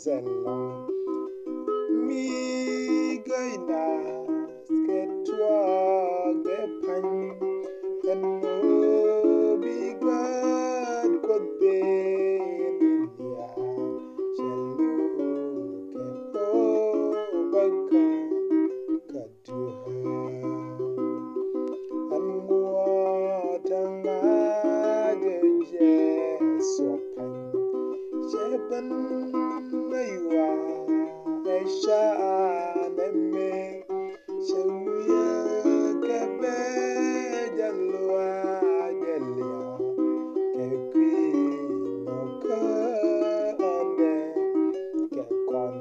zelong mi gaina sketwa gepan eno bigad kote niya chelu kepo baka kaduha anwa tanga geje sopan Sheban maywa esha neme shewya kebe jalwa jalia kekwi noka ande kekon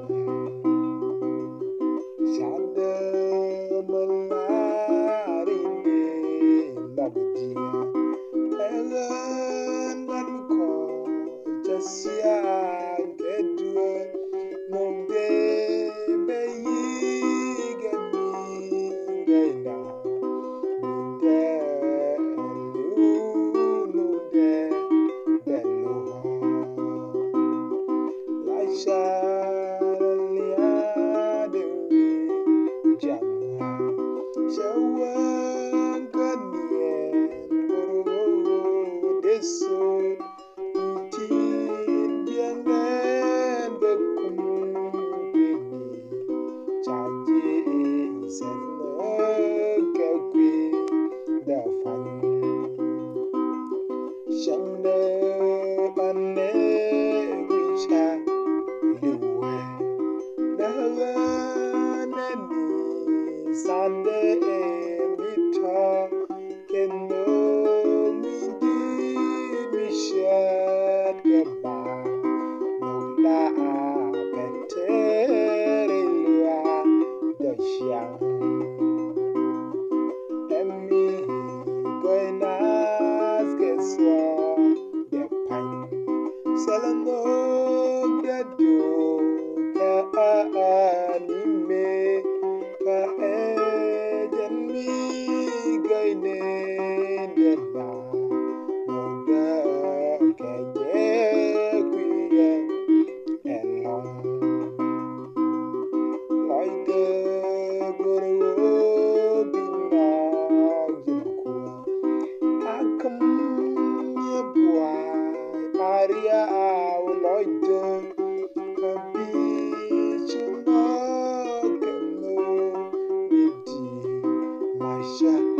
shade malari labdia elan banko jasia gedwe nomde beyi gemi gaina minde nude beluha laisha liade jamwa shawan kanien buru deso Sunday mita kendo midi mishat keba nogla peterelia dashyang emi goinas keswa depan selano gado ka anime ka ejenmi gaine deba noga keje kuye elong loide guru bina jinkuwa akam nyebuai aria au loide kabi chuna keno midi masha